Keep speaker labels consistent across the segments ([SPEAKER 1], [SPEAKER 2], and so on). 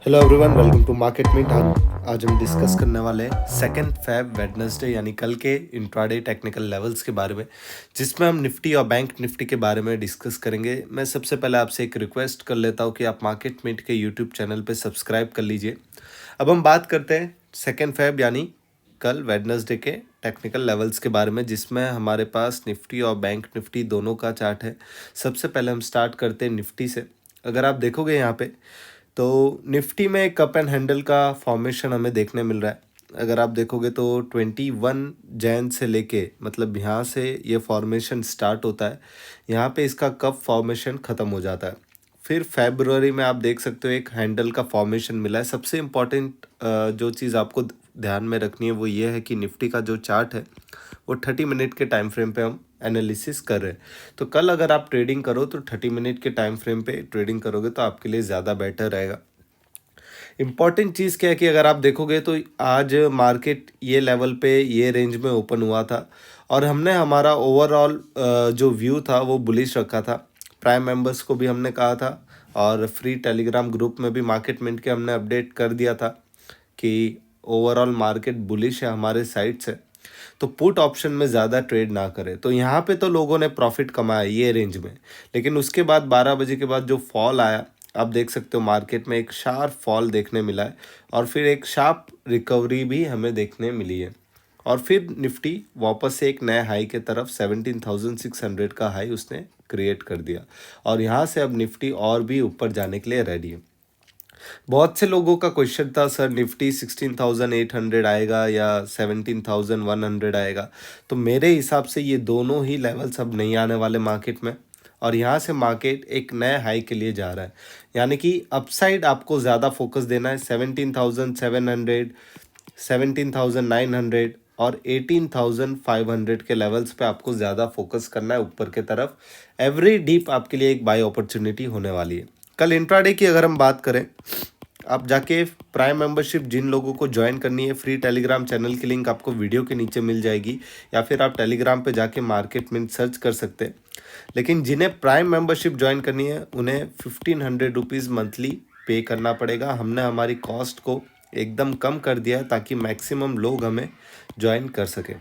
[SPEAKER 1] Hello everyone, welcome to market meet. आज हम discuss करने वाले हैं 2 फेब वेडनेसडे यानी कल के इंट्राडे टेक्निकल लेवल्स के बारे में, जिसमें हम निफ्टी और बैंक निफ्टी के बारे में डिस्कस करेंगे। मैं सबसे पहले आपसे एक रिक्वेस्ट कर लेता हूं कि आप मार्केट मीट के यूट्यूब चैनल पे सब्सक्राइब कर लीजिए। अब हम बात करते हैं 2 फेब यानी कल वेडनेसडे के टेक्निकल लेवल्स के बारे में, जिसमें हमारे पास निफ्टी और बैंक निफ्टी दोनों का चार्ट है। सबसे पहले हम स्टार्ट करते हैं निफ्टी से। अगर आप देखोगे यहाँ पे तो निफ्टी में कप एंड हैंडल का फॉर्मेशन हमें देखने मिल रहा है। अगर आप देखोगे तो 21 जैन से लेके मतलब यहाँ से ये फॉर्मेशन स्टार्ट होता है, यहाँ पे इसका कप फॉर्मेशन ख़त्म हो जाता है। फिर फेब्रुअरी में आप देख सकते हो एक हैंडल का फॉर्मेशन मिला है। सबसे इम्पॉर्टेंट जो चीज़ आपको ध्यान में रखनी है वो ये है कि निफ्टी का जो चार्ट है वो 30 मिनट के टाइम फ्रेम पे हम एनालिसिस कर रहे हैं। तो कल अगर आप ट्रेडिंग करो तो 30 मिनट के टाइम फ्रेम पे ट्रेडिंग करोगे तो आपके लिए ज़्यादा बेटर रहेगा। इम्पॉर्टेंट चीज़ क्या है कि अगर आप देखोगे तो आज मार्केट ये लेवल पे ये रेंज में ओपन हुआ था और हमने हमारा ओवरऑल जो व्यू था वो बुलिश रखा था। प्राइम मेंबर्स को भी हमने कहा था और फ्री टेलीग्राम ग्रुप में भी मार्केट मिनट के हमने अपडेट कर दिया था कि ओवरऑल मार्केट बुलिश है हमारे साइड से, तो पुट ऑप्शन में ज़्यादा ट्रेड ना करें। तो यहाँ पे तो लोगों ने प्रॉफिट कमाया ये रेंज में, लेकिन उसके बाद 12 बजे के बाद जो फॉल आया, आप देख सकते हो मार्केट में एक शार्प फॉल देखने मिला है और फिर एक शार्प रिकवरी भी हमें देखने मिली है। और फिर निफ्टी वापस से एक नए हाई के तरफ 17,600 का हाई उसने क्रिएट कर दिया और यहाँ से अब निफ्टी और भी ऊपर जाने के लिए रेडी है। बहुत से लोगों का क्वेश्चन था, सर निफ्टी 16,800 आएगा या 17,100 आएगा। तो मेरे हिसाब से ये दोनों ही लेवल्स अब नहीं आने वाले मार्केट में और यहाँ से मार्केट एक नए हाई के लिए जा रहा है। यानी कि अपसाइड आपको ज़्यादा फोकस देना है। 17,700, 17,900 और 18,500 के लेवल्स पे आपको ज़्यादा फोकस करना है ऊपर के तरफ। एवरी डीप आपके लिए एक बाय अपॉर्चुनिटी होने वाली है। कल इंट्राडे की अगर हम बात करें, आप जाके प्राइम मेंबरशिप जिन लोगों को ज्वाइन करनी है, फ्री टेलीग्राम चैनल की लिंक आपको वीडियो के नीचे मिल जाएगी या फिर आप टेलीग्राम पे जाके मार्केट में सर्च कर सकते हैं। लेकिन जिन्हें प्राइम मेंबरशिप ज्वाइन करनी है उन्हें 1,500 रुपीज़ मंथली पे करना पड़ेगा। हमने हमारी कॉस्ट को एकदम कम कर दिया है ताकि मैक्सिमम लोग हमें ज्वाइन कर सकें।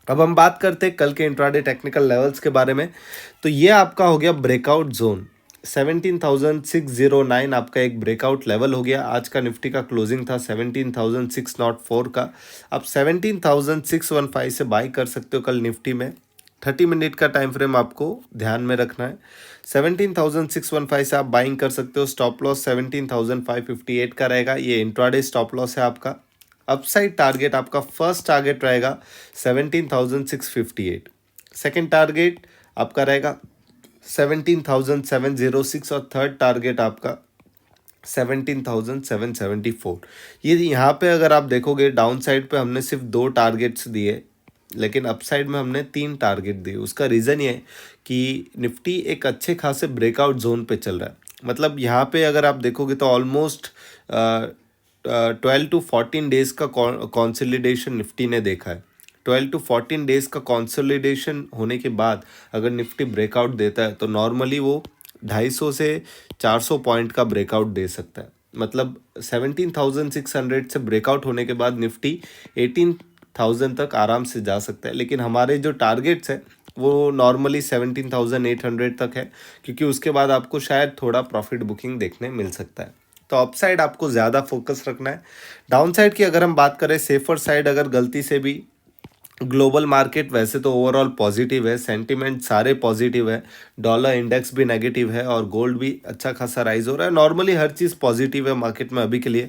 [SPEAKER 1] अब हम बात करते हैं कल के इंट्राडे टेक्निकल लेवल्स के बारे में। तो ये आपका हो गया ब्रेकआउट जोन। 17,609 आपका एक ब्रेकआउट लेवल हो गया। आज का निफ्टी का क्लोजिंग था 17,604 का। आप 17,615 से बाई कर सकते हो कल निफ्टी में। 30 मिनट का टाइम फ्रेम आपको ध्यान में रखना है। 17,615 से आप बाइंग कर सकते हो। स्टॉप लॉस 17,558 का रहेगा, ये इंट्राडे स्टॉप लॉस है आपका। अपसाइड टारगेट आपका फर्स्ट टारगेट रहेगा 17,658, सेकेंड टारगेट आपका रहेगा 17,706 और थर्ड टारगेट आपका 17,774। ये यहाँ पे अगर आप देखोगे डाउन साइड पे हमने सिर्फ 2 टारगेट्स दिए, लेकिन अपसाइड में हमने 3 टारगेट दिए। उसका रीज़न ये है कि निफ्टी एक अच्छे खासे ब्रेकआउट जोन पे चल रहा है। मतलब यहाँ पे अगर आप देखोगे तो ऑलमोस्ट 12 to 14 डेज़ का कॉन्सोलिडेशन निफ्टी ने देखा है। 12 to 14 डेज़ का कॉन्सोलिडेशन होने के बाद अगर निफ्टी ब्रेकआउट देता है तो नॉर्मली वो 250 से 400 पॉइंट का ब्रेकआउट दे सकता है। मतलब 17,600 से ब्रेकआउट होने के बाद निफ्टी 18,000 तक आराम से जा सकता है। लेकिन हमारे जो टारगेट्स है वो नॉर्मली 17,800 तक है, क्योंकि उसके बाद आपको शायद थोड़ा प्रॉफिट बुकिंग देखने मिल सकता है। तो अपसाइड आपको ज़्यादा फोकस रखना है। डाउन साइड की अगर हम बात करें, सेफर साइड अगर गलती से भी ग्लोबल मार्केट वैसे तो ओवरऑल पॉजिटिव है, सेंटीमेंट सारे पॉजिटिव है, डॉलर इंडेक्स भी नेगेटिव है और गोल्ड भी अच्छा खासा राइज हो रहा है। नॉर्मली हर चीज़ पॉजिटिव है मार्केट में अभी के लिए।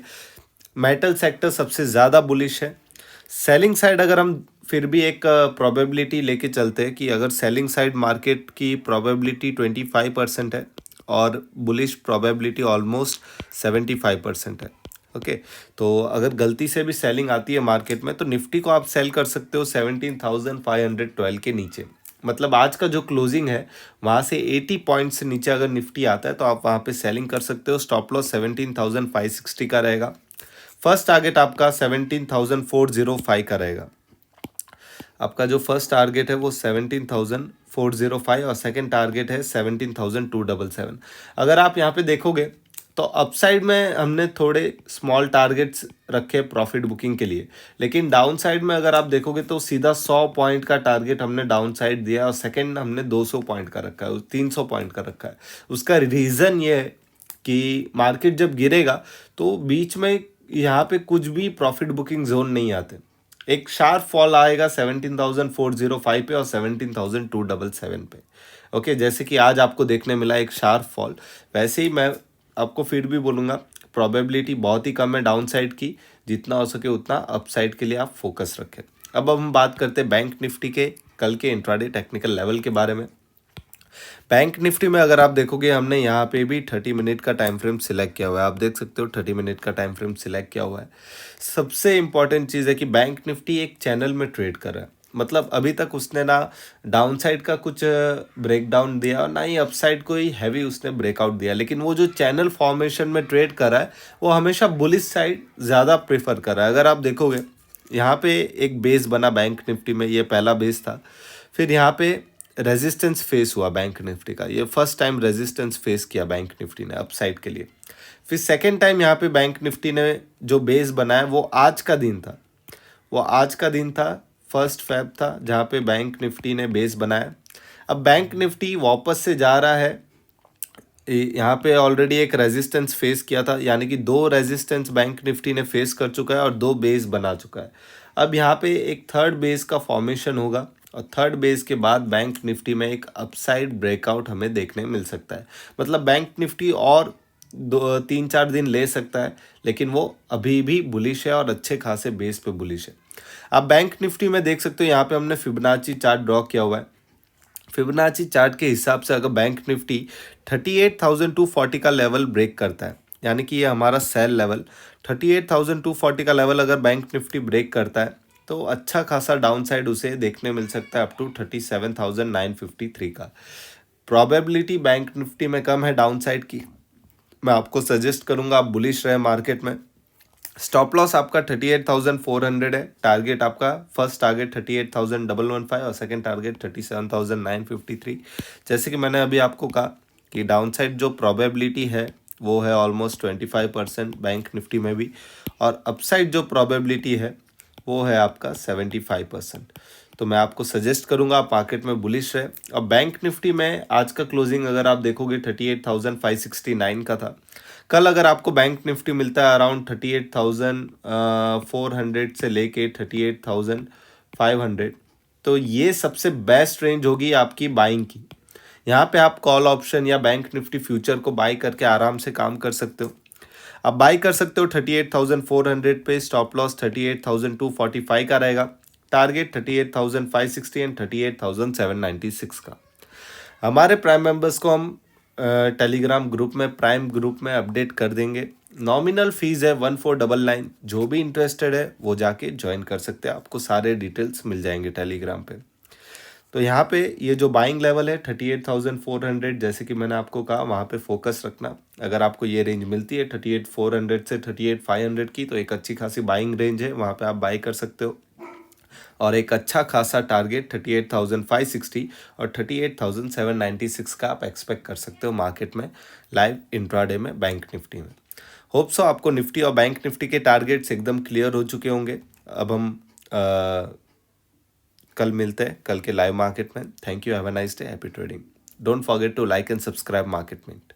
[SPEAKER 1] मेटल सेक्टर सबसे ज़्यादा बुलिश है। सेलिंग साइड अगर हम फिर भी एक प्रोबेबिलिटी लेके चलते हैं कि अगर सेलिंग साइड मार्केट की प्रोबेबिलिटी 25% है और बुलिश प्रोबेबिलिटी ऑलमोस्ट 75% है। ओके, तो अगर गलती से भी सेलिंग आती है मार्केट में तो निफ्टी को आप सेल कर सकते हो 17,512 के नीचे। मतलब आज का जो क्लोजिंग है वहाँ से 80 पॉइंट से नीचे अगर निफ्टी आता है तो आप वहाँ पे सेलिंग कर सकते हो। स्टॉप लॉस 17,560 का रहेगा। फर्स्ट टारगेट आपका 17,405 का रहेगा। आपका जो फर्स्ट टारगेट है वो 17,405 और सेकंड टारगेट है 17,277। अगर आप यहाँ पे देखोगे तो अपसाइड में हमने थोड़े स्मॉल टारगेट्स रखे प्रॉफिट बुकिंग के लिए, लेकिन डाउन साइड में अगर आप देखोगे तो सीधा 100 पॉइंट का टारगेट हमने डाउन साइड दिया और सेकंड हमने 200 पॉइंट का रखा है, 300 पॉइंट का रखा है। उसका रीज़न ये है कि मार्केट जब गिरेगा तो बीच में यहाँ पे कुछ भी प्रॉफिट बुकिंग जोन नहीं आते। एक शार्प फॉल आएगा 17,405 पे और 17,277 पे। ओके, जैसे कि आज आपको देखने मिला एक शार्प फॉल, वैसे ही मैं आपको फिर भी बोलूँगा प्रोबेबिलिटी बहुत ही कम है डाउन साइड की, जितना हो सके उतना अप साइड के लिए आप फोकस रखें। अब हम बात करते हैं बैंक निफ्टी के कल के इंट्राडे टेक्निकल लेवल के बारे में। बैंक निफ्टी में अगर आप देखोगे हमने यहाँ पे भी 30 मिनट का टाइम फ्रेम सिलेक्ट किया हुआ है, आप देख सकते हो 30 मिनट का टाइम फ्रेम सिलेक्ट किया हुआ है। सबसे इंपॉर्टेंट चीज़ है कि बैंक निफ्टी एक चैनल में ट्रेड कर रहा है, मतलब अभी तक उसने ना डाउन साइड का कुछ ब्रेक डाउन दिया और ना ही अप साइड कोई हैवी उसने ब्रेकआउट दिया, लेकिन वो जो चैनल फॉर्मेशन में ट्रेड कर रहा है वो हमेशा बुलिश साइड ज़्यादा प्रेफर कर रहा है। अगर आप देखोगे यहाँ पे एक बेस बना बैंक निफ्टी में, ये पहला बेस था, फिर यहाँ पे रेजिस्टेंस फेस हुआ बैंक निफ्टी का, ये फर्स्ट टाइम रेजिस्टेंस फेस किया बैंक निफ्टी ने अपसाइड के लिए। फिर सेकेंड टाइम यहाँ पे बैंक निफ्टी ने जो बेस बनाया वो आज का दिन था, वो आज का दिन था 1 फेब था जहाँ पे बैंक निफ्टी ने बेस बनाया। अब बैंक निफ्टी वापस से जा रहा है, यहाँ पे ऑलरेडी एक रेजिस्टेंस फेस किया था, यानी कि 2 रेजिस्टेंस बैंक निफ्टी ने फेस कर चुका है और 2 बेस बना चुका है। अब यहाँ पे एक थर्ड बेस का फॉर्मेशन होगा और थर्ड बेस के बाद बैंक निफ्टी में एक अपसाइड ब्रेकआउट हमें देखने मिल सकता है। मतलब बैंक निफ्टी और 3-4 दिन ले सकता है, लेकिन वो अभी भी बुलिश है और अच्छे खासे बेस पे बुलिश है। अब बैंक निफ्टी में देख सकते हो यहाँ पे हमने फिबोनाची चार्ट ड्रॉ किया हुआ है। फिबोनाची चार्ट के हिसाब से अगर बैंक निफ्टी 38,240 का लेवल ब्रेक करता है, यानी कि ये हमारा सेल लेवल 38,240 का लेवल अगर बैंक निफ्टी ब्रेक करता है तो अच्छा खासा डाउन साइड उसे देखने मिल सकता है अप टू 37,953 का। प्रोबेबिलिटी बैंक निफ्टी में कम है डाउन साइड की, मैं आपको सजेस्ट करूंगा आप बुलिश रहे मार्केट में। स्टॉप लॉस आपका 38,400 है, टारगेट आपका फर्स्ट टारगेट 38,115 और सेकंड टारगेट 37,953। जैसे कि मैंने अभी आपको कहा कि डाउन साइड जो प्रोबेबिलिटी है वो है ऑलमोस्ट 25% बैंक निफ्टी में भी, और अपसाइड जो प्रोबेबिलिटी है वो है आपका 75%। तो मैं आपको सजेस्ट करूंगा आप मार्केट में बुलिश रहे। और बैंक निफ्टी में आज का क्लोजिंग अगर आप देखोगे 38,569 का था। कल अगर आपको बैंक निफ्टी मिलता है अराउंड 38,400 से लेके 38,500, तो ये सबसे बेस्ट रेंज होगी आपकी बाइंग की। यहाँ पे आप कॉल ऑप्शन या बैंक निफ्टी फ्यूचर को बाई करके आराम से काम कर सकते हो। आप बाई कर सकते हो 38,400 पे, स्टॉप लॉस 38,245 का रहेगा, टारगेट 38,560 एंड 38,796 का। हमारे प्राइम मेंबर्स को हम टेलीग्राम ग्रुप में, प्राइम ग्रुप में अपडेट कर देंगे। नॉमिनल फीस है 1499, जो भी इंटरेस्टेड है वो जाके ज्वाइन कर सकते हैं, आपको सारे डिटेल्स मिल जाएंगे टेलीग्राम पे। तो यहाँ पे ये जो बाइंग लेवल है 38,400, जैसे कि मैंने आपको कहा वहाँ पे फोकस रखना। अगर आपको ये रेंज मिलती है 38,400 से 38,500 की, तो एक अच्छी खासी बाइंग रेंज है, वहाँ पे आप बाई कर सकते हो। और एक अच्छा खासा टारगेट 38,560 और 38,796 का आप एक्सपेक्ट कर सकते हो मार्केट में लाइव इंट्राडे में बैंक निफ्टी में। होप सो आपको निफ्टी और बैंक निफ्टी के टारगेट्स एकदम क्लियर हो चुके होंगे। अब हम कल मिलते हैं कल के लाइव मार्केट में। Thank you, have a nice day, happy trading. Don't forget to like and subscribe Market mint.